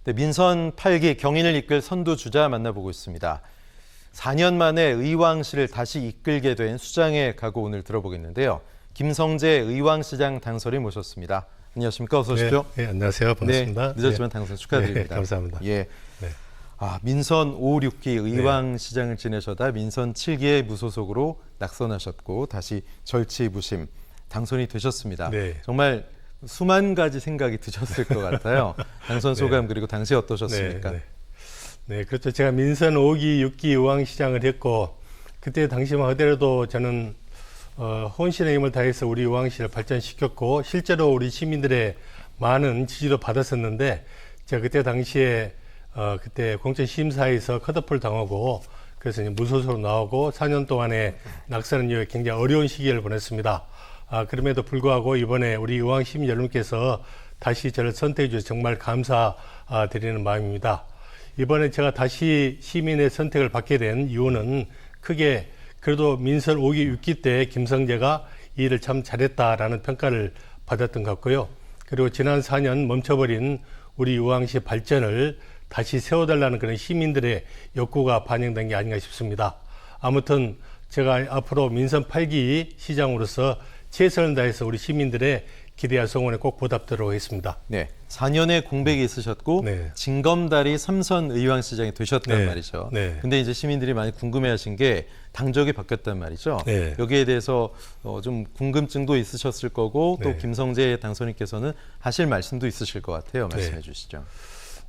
네, 민선 8기 경인을 이끌 선두주자 만나보고 있습니다. 4년 만에 의왕시를 다시 이끌게 된 수장의 각오 오늘 들어보겠는데요. 김성재 의왕시장 당선인 모셨습니다. 안녕하십니까? 어서 오십시오. 네, 안녕하세요. 반갑습니다. 네, 늦었지만 당선 축하드립니다. 네, 감사합니다. 예. 네. 민선 5, 6기 의왕시장을 지내셔다 민선 7기의 무소속으로 낙선하셨고 다시 절치부심 당선이 되셨습니다. 네. 정말 수만 가지 생각이 드셨을 것 같아요. 당선 소감 네. 그리고 당시 어떠셨습니까? 네, 그렇죠. 제가 민선 5기, 6기 의왕시장을 했고 그때 당시만 하더라도 저는 혼신의 힘을 다해서 우리 의왕시를 발전시켰고 실제로 우리 시민들의 많은 지지도 받았었는데 제가 그때 당시에 그때 공천심사에서 컷오프를 당하고 그래서 이제 무소속으로 나오고 4년 동안의 낙선은 이후에 굉장히 어려운 시기를 보냈습니다. 그럼에도 불구하고 이번에 우리 의왕 시민 여러분께서 다시 저를 선택해 주셔서 정말 감사드리는 마음입니다. 이번에 제가 다시 시민의 선택을 받게 된 이유는 크게 그래도 민선 5기, 6기 때 김성재가 이 일을 참 잘했다라는 평가를 받았던 것 같고요. 그리고 지난 4년 멈춰버린 우리 의왕시 발전을 다시 세워달라는 그런 시민들의 욕구가 반영된 게 아닌가 싶습니다. 아무튼 제가 앞으로 민선 8기 시장으로서 최선을 다해서 우리 시민들의 기대와 소원에 꼭 보답하도록 하겠습니다. 네, 4년의 공백이 있으셨고 네. 징검다리 3선 의왕시장이 되셨단 네. 말이죠. 네. 근데 이제 시민들이 많이 궁금해하신 게 당적이 바뀌었단 말이죠. 네. 여기에 대해서 좀 궁금증도 있으셨을 거고 또 네. 김성재 당선인께서는 하실 말씀도 있으실 것 같아요. 말씀해 주시죠.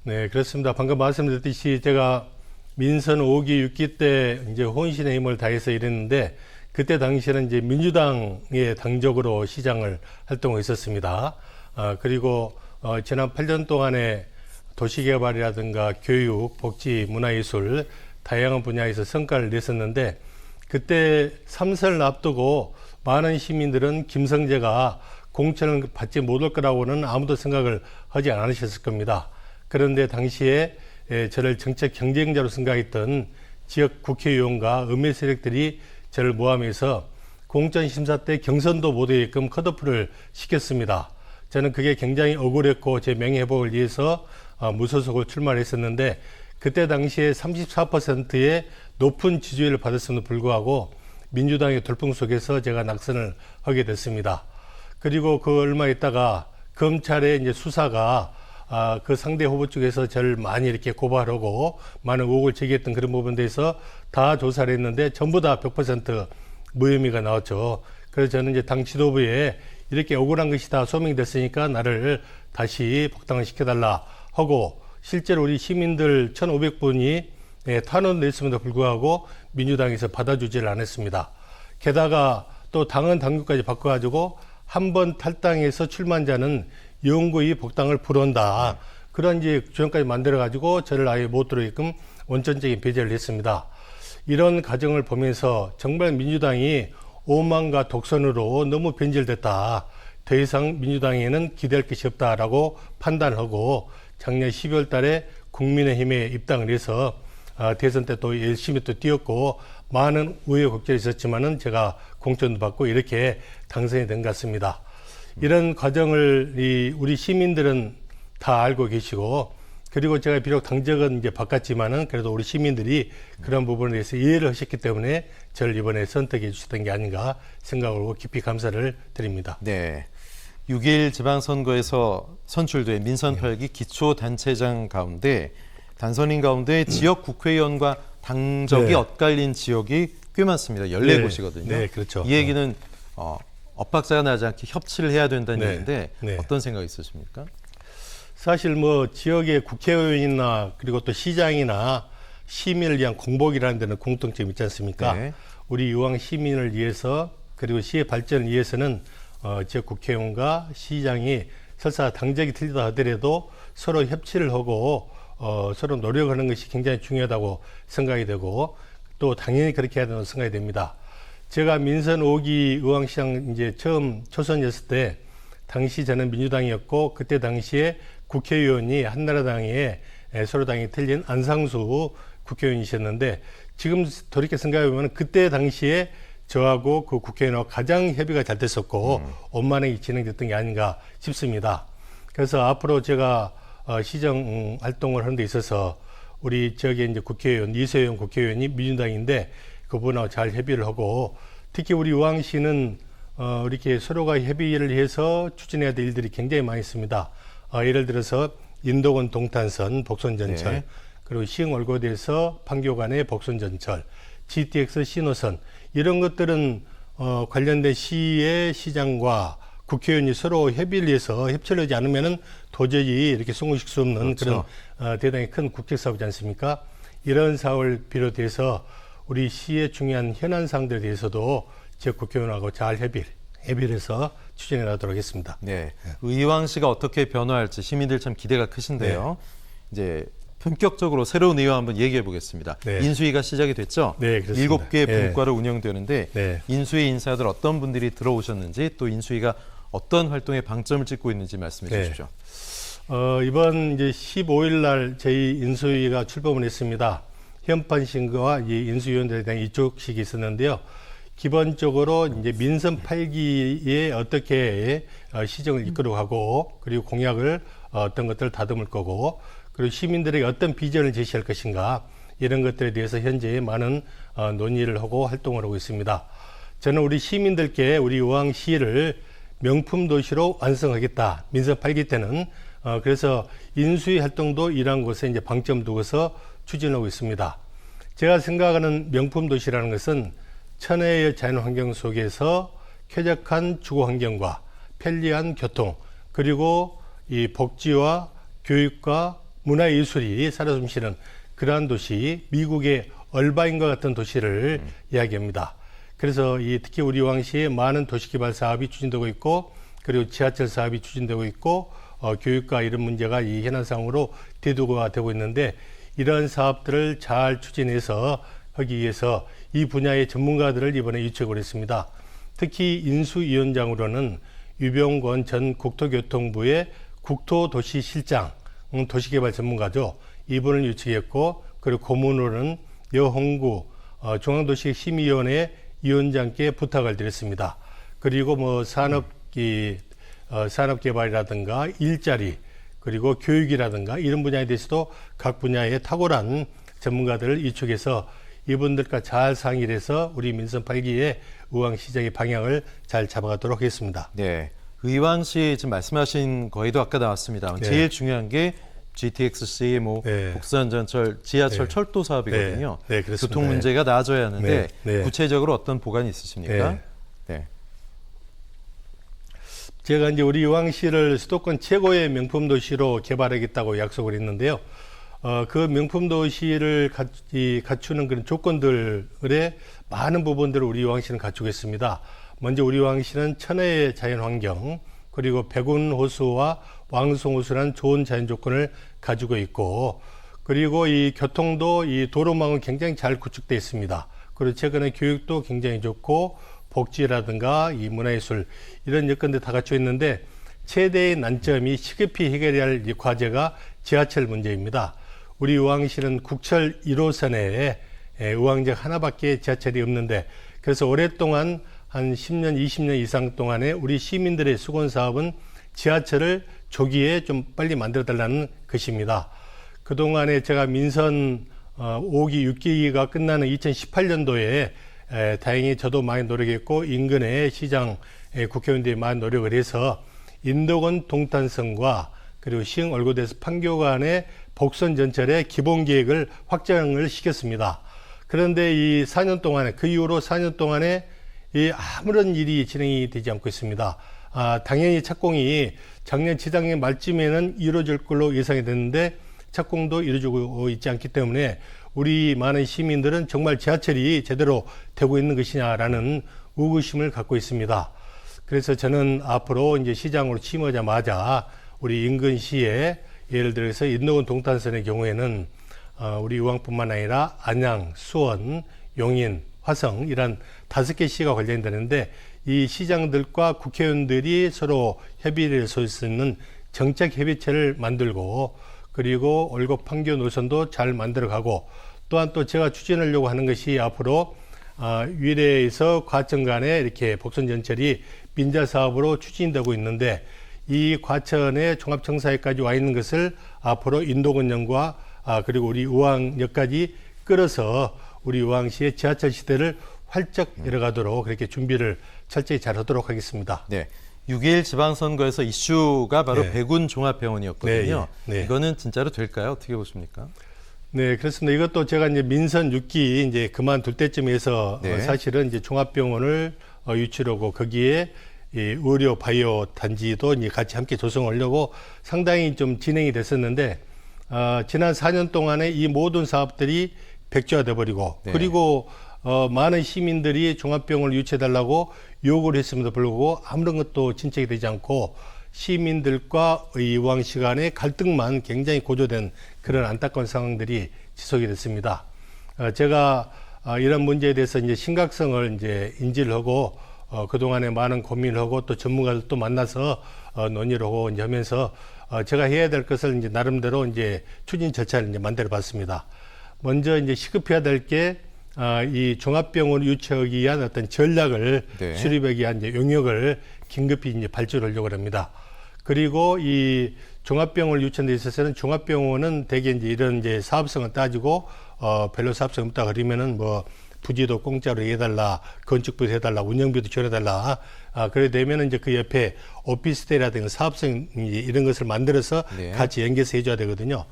네, 그렇습니다. 방금 말씀드렸듯이 제가 민선 5기, 6기 때 이제 혼신의 힘을 다해서 일했는데 그때 당시에는 이제 민주당의 당적으로 시장을 활동을 했었습니다. 그리고 지난 8년 동안에 도시개발이라든가 교육, 복지, 문화예술 다양한 분야에서 성과를 냈었는데 그때 3선을 앞두고 많은 시민들은 김성재가 공천을 받지 못할 거라고는 아무도 생각을 하지 않으셨을 겁니다. 그런데 당시에 저를 정책 경쟁자로 생각했던 지역 국회의원과 음해 세력들이 저를 모함해서 공천심사 때 경선도 못하게끔 컷오프를 시켰습니다. 저는 그게 굉장히 억울했고 제 명예회복을 위해서 무소속으로 출마를 했었는데 그때 당시에 34%의 높은 지지율을 받았음에도 불구하고 민주당의 돌풍 속에서 제가 낙선을 하게 됐습니다. 그리고 그 얼마 있다가 검찰의 이제 수사가 그 상대 후보 쪽에서 저를 많이 이렇게 고발하고 많은 의혹을 제기했던 그런 부분에 대해서 다 조사를 했는데 전부 다 100% 무혐의가 나왔죠. 그래서 저는 이제 당 지도부에 이렇게 억울한 것이 다 소명이 됐으니까 나를 다시 복당을 시켜달라 하고 실제로 우리 시민들 1,500분이 탄원을 냈음에도 불구하고 민주당에서 받아주지를 않았습니다. 게다가 또 당헌 당규까지 바꿔가지고 한 번 탈당해서 출마한 자는 영구히 복당을 불허한다. 그런 이제 조항까지 만들어가지고 저를 아예 못 들어오게끔 원천적인 배제를 했습니다. 이런 과정을 보면서 정말 민주당이 오만과 독선으로 너무 변질됐다. 더 이상 민주당에는 기대할 것이 없다라고 판단하고 작년 12월 달에 국민의힘에 입당을 해서 대선 때 또 열심히 또 뛰었고 많은 우여곡절이 있었지만은 제가 공천도 받고 이렇게 당선이 된 것 같습니다. 이런 과정을 우리 시민들은 다 알고 계시고 그리고 제가 비록 당적은 이제 바꿨지만은 그래도 우리 시민들이 그런 부분에 대해서 이해를 하셨기 때문에 저를 이번에 선택해 주셨던 게 아닌가 생각하고 깊이 감사를 드립니다. 네. 6일 지방선거에서 선출된 민선 8기 기초단체장 가운데 당선인 가운데 지역 국회의원과 당적이 엇갈린 지역이 꽤 많습니다. 14곳이거든요. 네, 그렇죠. 이 얘기는 엇박자가 나지 않게 협치를 해야 된다는 얘기인데 네. 어떤 생각 있으십니까? 사실 뭐 지역의 국회의원이나 그리고 또 시장이나 시민을 위한 공복이라는 데는 공통점이 있지 않습니까? 네. 우리 의왕 시민을 위해서 그리고 시의 발전을 위해서는 지역 국회의원과 시장이 설사 당적이 틀리다 하더라도 서로 협치를 하고 서로 노력하는 것이 굉장히 중요하다고 생각이 되고 또 당연히 그렇게 해야 된다고 생각이 됩니다. 제가 민선 5기 의왕시장 이제 처음 초선이었을 때 당시 저는 민주당이었고 그때 당시에 국회의원이 한나라당에 서로 당이 틀린 안상수 국회의원이셨는데 지금 돌이켜 생각해보면 그때 당시에 저하고 그 국회의원하고 가장 협의가 잘 됐었고 원만하게 진행됐던 게 아닌가 싶습니다. 그래서 앞으로 제가 시정 활동을 하는 데 있어서 우리 지역의 이제 국회의원 이세영 국회의원이 민주당인데 그분하고 잘 협의를 하고 특히 우리 의왕시는 이렇게 서로가 협의를 해서 추진해야 될 일들이 굉장히 많이 있습니다. 예를 들어서 인도권 동탄선 복선전철 네. 그리고 시흥 월고대에서 판교 간의 복선전철 GTX 신호선 이런 것들은 관련된 시의 시장과 국회의원이 서로 협의를 해서 협치를 하지 않으면은 도저히 이렇게 성공시킬 수 없는 그렇죠. 그런 대단히 큰 국책 사업이지 않습니까? 이런 사업을 비롯해서 우리 시의 중요한 현안사항들에 대해서도 지역 국회의원하고 잘 협의를 해서 추진해 나가도록 하겠습니다. 네. 의왕시가 어떻게 변화할지 시민들 참 기대가 크신데요. 이제 본격적으로 새로운 의왕 한번 얘기해 보겠습니다. 네. 인수위가 시작이 됐죠? 네, 그렇습니다. 7개 네. 분과로 운영되는데 네. 인수위 인사들 어떤 분들이 들어오셨는지 또 인수위가 어떤 활동에 방점을 찍고 있는지 말씀해 네. 주십시오. 이번 이제 15일 날 저희 인수위가 출범을 했습니다. 현판 신고와 이 인수위원들에 대한 이촉식이 있었는데요. 기본적으로 이제 민선 8기에 어떻게 시정을 이끌어가고 그리고 공약을 어떤 것들을 다듬을 거고 그리고 시민들에게 어떤 비전을 제시할 것인가 이런 것들에 대해서 현재 많은 논의를 하고 활동을 하고 있습니다. 저는 우리 시민들께 우리 의왕시를 명품 도시로 완성하겠다. 민선 8기 때는 그래서 인수위 활동도 이러한 곳에 이제 방점 두고서 추진하고 있습니다. 제가 생각하는 명품 도시라는 것은 천혜의 자연 환경 속에서 쾌적한 주거 환경과 편리한 교통 그리고 이 복지와 교육과 문화예술이 살아 숨쉬는 그러한 도시, 미국의 얼바인과 같은 도시를 이야기합니다. 그래서 특히 우리 의왕시에 많은 도시개발 사업이 추진되고 있고 그리고 지하철 사업이 추진되고 있고 교육과 이런 문제가 이 현안상으로 대두가 되고 있는데 이런 사업들을 잘 추진해서 하기 위해서 이 분야의 전문가들을 이번에 유치하고 있습니다. 특히 인수위원장으로는 유병권 전 국토교통부의 국토도시실장, 도시개발 전문가죠. 이분을 유치했고 그리고 고문으로는 여홍구 중앙도시심의위원회 위원장께 부탁을 드렸습니다. 그리고 뭐 산업개발이라든가 일자리 그리고 교육이라든가 이런 분야에 대해서도 각 분야의 탁월한 전문가들을 위촉해서 이분들과 잘 상의를 해서 우리 민선 8기의 의왕시장의 방향을 잘 잡아가도록 하겠습니다. 네. 의왕시 지금 말씀하신 거에도 아까 나왔습니다. 네. 제일 중요한 게 GTX-C, 네. 복선전철, 지하철, 네. 철도 사업이거든요. 네, 그렇습니다. 교통 문제가 나아져야 하는데 네, 네. 구체적으로 어떤 보관이 있으십니까? 네. 네. 제가 이제 우리 의왕시를 수도권 최고의 명품 도시로 개발하겠다고 약속을 했는데요. 그 명품 도시를 갖추는 그런 조건들의 많은 부분들을 우리 의왕시는 갖추고 있습니다. 먼저 우리 의왕시는 천혜의 자연 환경, 그리고 백운호수와 왕송호수라는 좋은 자연 조건을 가지고 있고, 그리고 이 교통도 이 도로망은 굉장히 잘 구축되어 있습니다. 그리고 최근에 교육도 굉장히 좋고, 복지라든가 이 문화예술 이런 여건들 다 갖춰 있는데 최대의 난점이 시급히 해결해야 할 이 과제가 지하철 문제입니다. 우리 의왕시는 국철 1호선에 의왕역 하나밖에 지하철이 없는데 그래서 오랫동안 한 10년, 20년 이상 동안에 우리 시민들의 수건 사업은 지하철을 조기에 좀 빨리 만들어 달라는 것입니다. 그동안에 제가 민선 5기, 6기가 끝나는 2018년도에 다행히 저도 많이 노력했고 인근의 시장 국회의원들이 많이 노력을 해서 인도권 동탄선과 그리고 시흥 월고대에서 판교 간의 복선 전철의 기본 계획을 확정을 시켰습니다. 그런데 이 4년 동안에 그 이후로 4년 동안에 이 아무런 일이 진행이 되지 않고 있습니다. 당연히 착공이 작년 지장년 말쯤에는 이루어질 걸로 예상이 됐는데 착공도 이루어지고 있지 않기 때문에 우리 많은 시민들은 정말 지하철이 제대로 되고 있는 것이냐라는 의구심을 갖고 있습니다. 그래서 저는 앞으로 이제 시장으로 취임하자마자 우리 인근시에 예를 들어서 인도원 동탄선의 경우에는 우리 의왕뿐만 아니라 안양, 수원, 용인, 화성 이런 5개 시가 관련되는데 이 시장들과 국회의원들이 서로 협의를 할 수 있는 정책 협의체를 만들고 그리고 월곡 판교 노선도 잘 만들어가고 또한 또 제가 추진하려고 하는 것이 앞으로 위례에서 과천 간에 이렇게 복선 전철이 민자 사업으로 추진되고 있는데 이 과천의 종합청사역까지 와 있는 것을 앞으로 인도건역과 그리고 우리 의왕역까지 끌어서 우리 의왕시의 지하철 시대를 활짝 열어가도록 그렇게 준비를 철저히 잘 하도록 하겠습니다. 네. 6.21 지방선거에서 이슈가 바로 네. 백운 종합병원이었거든요. 네, 네. 이거는 진짜로 될까요? 어떻게 보십니까? 네, 그렇습니다. 이것도 제가 이제 민선 6기 이제 그만둘 때쯤에서 네. 사실은 이제 종합병원을 유치하고 거기에 이 의료 바이오 단지도 이제 같이 함께 조성하려고 상당히 좀 진행이 됐었는데 지난 4년 동안에 이 모든 사업들이 백지화돼 버리고 네. 그리고 많은 시민들이 종합병원을 유치해달라고 요구를 했음에도 불구하고 아무런 것도 진척이 되지 않고 시민들과 의왕시 간의 갈등만 굉장히 고조된 그런 안타까운 상황들이 지속이 됐습니다. 제가 이런 문제에 대해서 이제 심각성을 이제 인지를 하고 그동안에 많은 고민을 하고 또 전문가들도 만나서 논의를 하고 이제 하면서 제가 해야 될 것을 이제 나름대로 이제 추진 절차를 이제 만들어 봤습니다. 먼저 이제 시급해야 될 게 이 종합병원 유치하기 위한 어떤 전략을 네. 수립하기 위한 이제 용역을 긴급히 이제 발주하려고 합니다. 그리고 이 종합병원을 유치하는 데 있어서는 종합병원은 대개 이제 이런 이제 사업성을 따지고 별로 사업성 없다 그러면은 뭐 부지도 공짜로 해달라, 건축비도 해달라, 운영비도 지원해달라. 그래 되면은 이제 그 옆에 오피스텔이라든가 사업성 이런 것을 만들어서 네. 같이 연계해서 해줘야 되거든요.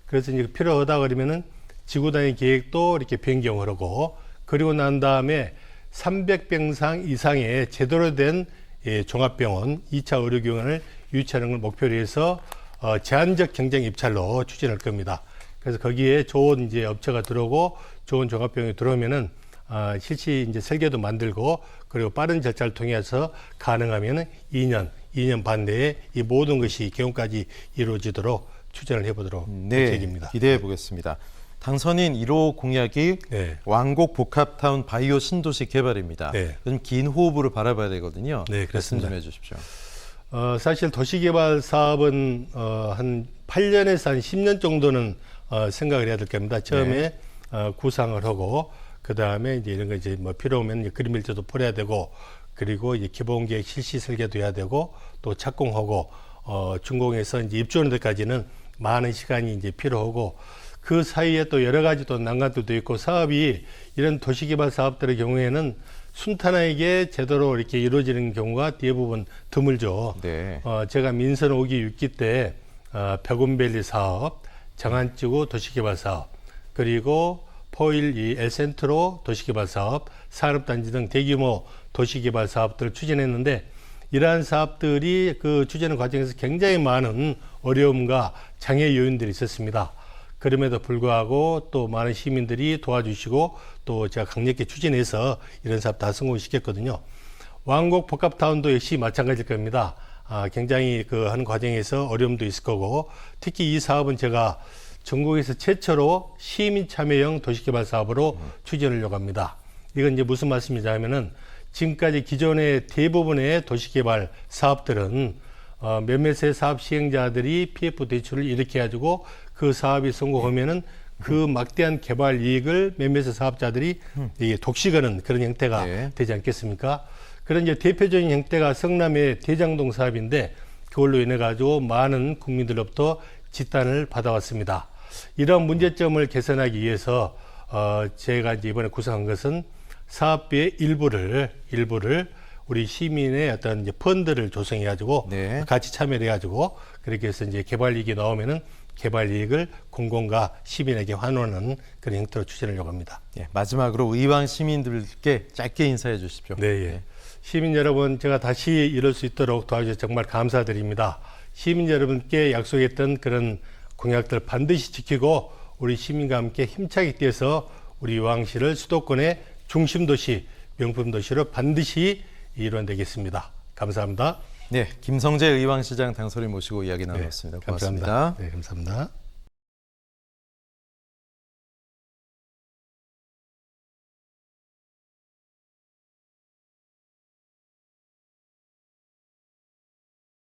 그래서 이제 필요하다 그러면은 지구 단위 계획도 이렇게 변경을 하고 그리고 난 다음에 300병상 이상의 제대로 된 종합병원 2차 의료기관을 유치하는 걸 목표로 해서 제한적 경쟁 입찰로 추진할 겁니다. 그래서 거기에 좋은 이제 업체가 들어오고 좋은 종합병원이 들어오면은 실시 이제 설계도 만들고 그리고 빠른 절차를 통해서 가능하면은 2년 반 내에 이 모든 것이 개원까지 이루어지도록 추진을 해보도록 계획입니다. 기대해 보겠습니다. 당선인 1호 공약이 네. 왕곡 복합타운 바이오 신도시 개발입니다. 네. 좀 긴 호흡으로 바라봐야 되거든요. 네, 말씀 그렇습니다. 좀 해주십시오. 사실 도시개발 사업은 한 8년에서 한 10년 정도는 생각을 해야 될 겁니다. 처음에 구상을 하고 그 다음에 이제 이런 거 이제 뭐 필요하면 이제 그림 일자도 풀어야 되고 그리고 이제 기본계획 실시 설계도 해야 되고 또 착공하고 준공해서 이제 입주하는 데까지는 많은 시간이 이제 필요하고 그 사이에 또 여러 가지 또 난관들도 있고 사업이 이런 도시개발 사업들의 경우에는 순탄하게 제대로 이렇게 이루어지는 경우가 대부분 드물죠. 네. 제가 민선 5기 6기 때 백운밸리 사업, 장안지구 도시개발 사업, 그리고 포일 이 엘센트로 도시개발 사업, 산업단지 등 대규모 도시개발 사업들을 추진했는데 이러한 사업들이 그 추진하는 과정에서 굉장히 많은 어려움과 장애 요인들이 있었습니다. 그럼에도 불구하고 또 많은 시민들이 도와주시고 또 제가 강력히 추진해서 이런 사업 다 성공시켰거든요. 왕곡 복합타운도 역시 마찬가지일 겁니다. 굉장히 그 하는 과정에서 어려움도 있을 거고 특히 이 사업은 제가 전국에서 최초로 시민 참여형 도시개발 사업으로 추진하려고 합니다. 이건 이제 무슨 말씀이냐 하면은 지금까지 기존의 대부분의 도시개발 사업들은 몇몇의 사업 시행자들이 PF 대출을 이렇게 해가지고 그 사업이 성공하면은 그 막대한 개발 이익을 몇몇의 사업자들이 이게 독식하는 그런 형태가 네. 되지 않겠습니까? 그런 이제 대표적인 형태가 성남의 대장동 사업인데 그걸로 인해 가지고 많은 국민들로부터 지탄을 받아왔습니다. 이런 문제점을 개선하기 위해서 제가 이제 이번에 구상한 것은 사업비의 일부를 우리 시민의 어떤 이제 펀드를 조성해가지고 네. 같이 참여를 해가지고 그렇게 해서 이제 개발 이익이 나오면은 개발 이익을 공공과 시민에게 환원하는 그런 형태로 추진하려고 합니다. 예, 마지막으로 의왕 시민들께 짧게 인사해 주십시오. 네, 예. 시민 여러분, 제가 다시 이룰 수 있도록 도와주셔서 정말 감사드립니다. 시민 여러분께 약속했던 그런 공약들 반드시 지키고 우리 시민과 함께 힘차게 뛰어서 우리 의왕시를 수도권의 중심 도시, 명품 도시로 반드시 이루어내겠습니다. 감사합니다. 네, 김성재 의왕시장 당선인 모시고 이야기 나눴습니다. 고맙습니다. 감사합니다. 네, 감사합니다.